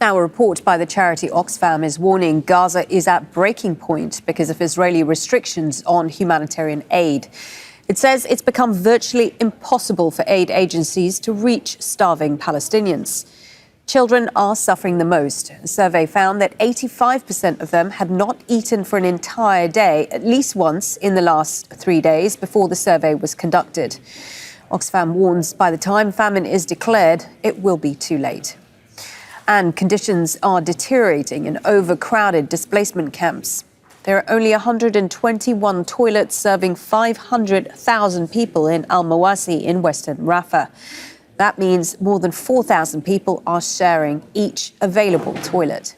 Now, a report by the charity Oxfam is warning Gaza is at breaking point because of Israeli restrictions on humanitarian aid. It says it's become virtually impossible for aid agencies to reach starving Palestinians. Children are suffering the most. A survey found that 85% of them had not eaten for an entire day, at least once in the last 3 days before the survey was conducted. Oxfam warns by the time famine is declared, it will be too late. And conditions are deteriorating in overcrowded displacement camps. There are only 121 toilets serving 500,000 people in Al-Mawasi in Western Rafah. That means more than 4,000 people are sharing each available toilet.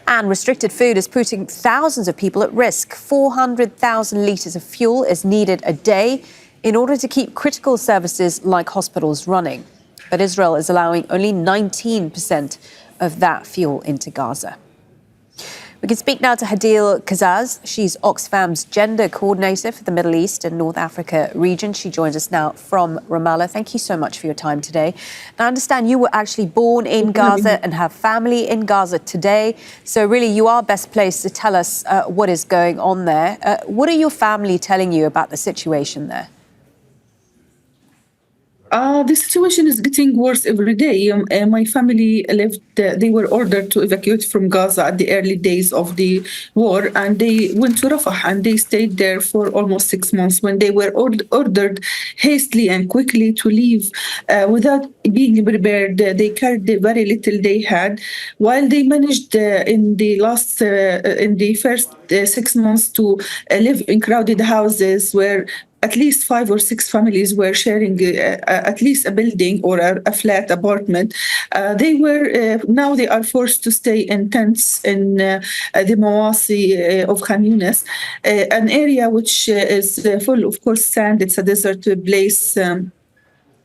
And restricted food is putting thousands of people at risk. 400,000 litres of fuel is needed a day in order to keep critical services like hospitals running. But Israel is allowing only 19% of that fuel into Gaza. We can speak now to Hadeel Qazzaz. She's Oxfam's gender coordinator for the Middle East and North Africa region. She joins us now from Ramallah. Thank you so much for your time today. Now, I understand you were actually born in Gaza and have family in Gaza today. So really, you are best placed to tell us what is going on there. What are your family telling you about the situation there? The situation is getting worse every day. My family left, they were ordered to evacuate from Gaza at the early days of the war, and they went to Rafah and they stayed there for almost 6 months. When they were ordered hastily and quickly to leave without being prepared, they carried the very little they had. While they managed in the first 6 months to live in crowded houses where at least 5 or 6 families were sharing at least a building or a flat apartment. Now they are forced to stay in tents in the Mawasi of Khan Yunis, an area which is full, of course, sand. It's a desert place.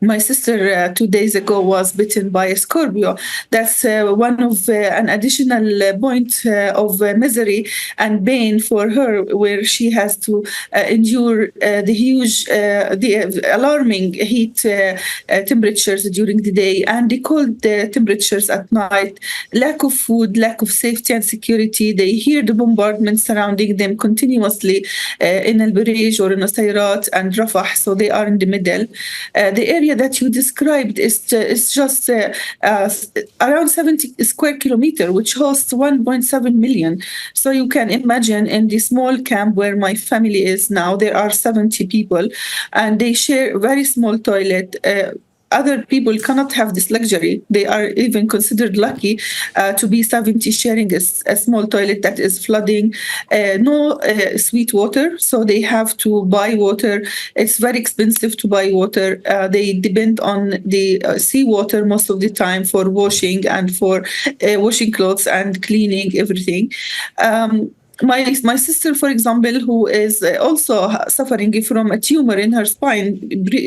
My sister 2 days ago was bitten by a scorpio. That's one of an additional point of misery and pain for her, where she has to endure the alarming heat temperatures during the day and the cold temperatures at night, lack of food, lack of safety and security. They hear the bombardment surrounding them continuously in Al-Barij or in Nusayrat and Rafah, so they are in the middle. The area that you described is just around 70 square kilometers, which hosts 1.7 million. So you can imagine in the small camp where my family is now, there are 70 people, and they share a very small toilet. Other people cannot have this luxury. They are even considered lucky to be 70 sharing a small toilet that is flooding. No sweet water, so they have to buy water. It's very expensive to buy water. They depend on the seawater most of the time for washing and for washing clothes and cleaning everything. My sister, for example, who is also suffering from a tumor in her spine,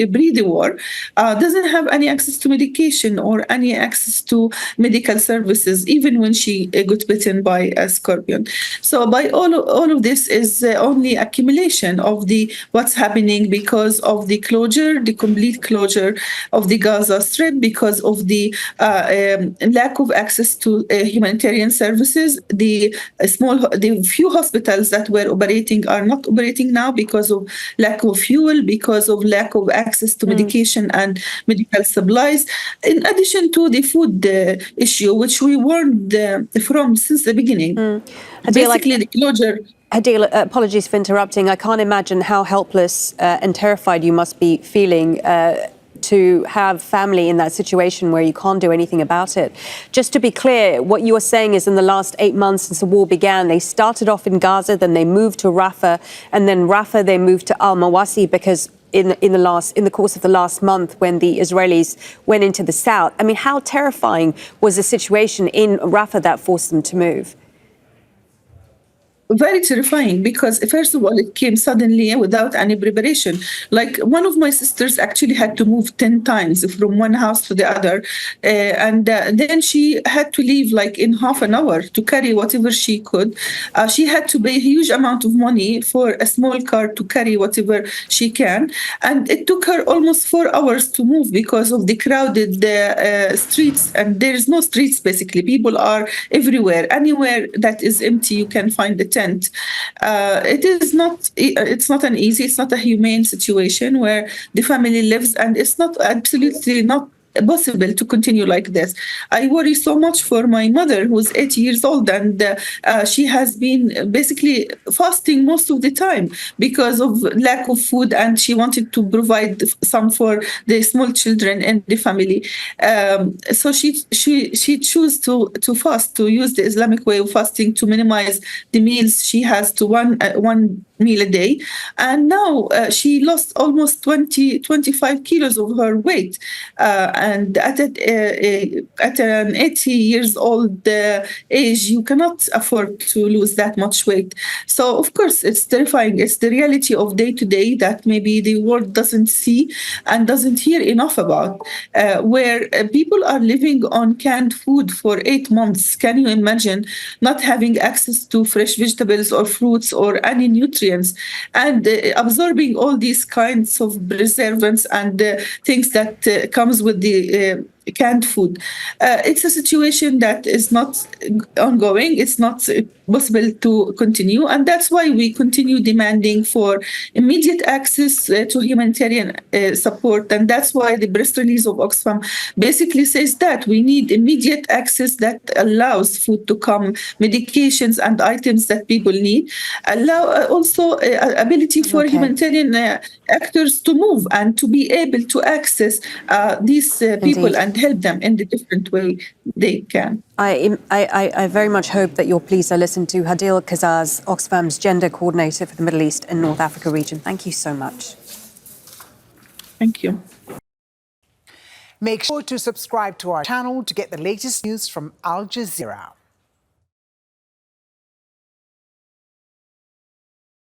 breathing war, doesn't have any access to medication or any access to medical services, even when she got bitten by a scorpion. So by all of this is only accumulation of what's happening because of the complete closure of the Gaza Strip, because of the lack of access to humanitarian services. The few hospitals that were operating are not operating now because of lack of fuel, because of lack of access to medication and medical supplies, in addition to the food issue, which we warned from since the beginning. Basically, the closure. Hadeel, apologies for interrupting. I can't imagine how helpless and terrified you must be feeling to have family in that situation where you can't do anything about it. Just to be clear, what you are saying is in the last 8 months since the war began, they started off in Gaza, then they moved to Rafah, and then Rafah they moved to Al-Mawasi because in the course of the last month when the Israelis went into the south. I mean, how terrifying was the situation in Rafah that forced them to move? very terrifying because first of all it came suddenly without any preparation. Like one of my sisters actually had to move 10 times from one house to the other, and then she had to leave like in half an hour to carry whatever she could. She had to pay a huge amount of money for a small car to carry whatever she can, and it took her almost 4 hours to move because of the crowded streets, and there is no streets. Basically people are everywhere. Anywhere that is empty you can find a tent. It's not an easy, it's not a humane situation where the family lives, and it's not absolutely not possible to continue like this. I worry so much for my mother, who's 80 years old, and she has been basically fasting most of the time because of lack of food, and she wanted to provide some for the small children in the family. So she chose to fast, to use the Islamic way of fasting to minimize the meals she has to one meal a day. And now she lost almost 25 kilos of her weight. And at an 80 years old age, you cannot afford to lose that much weight. So, of course, it's terrifying. It's the reality of day to day that maybe the world doesn't see and doesn't hear enough about, where people are living on canned food for 8 months. Can you imagine not having access to fresh vegetables or fruits or any nutrients, and absorbing all these kinds of preservatives and things that comes with the canned food? It's a situation that is not ongoing. It's not possible to continue, and that's why we continue demanding for immediate access to humanitarian support. And that's why the press release of Oxfam basically says that we need immediate access that allows food to come, medications and items that people need, allow also ability for humanitarian actors to move and to be able to access these people and help them in the different way they can. I very much hope that you're pleased to listen to Hadeel Qazzaz, Oxfam's gender coordinator for the Middle East and North Africa region. Thank you so much. Thank you. Make sure to subscribe to our channel to get the latest news from Al Jazeera.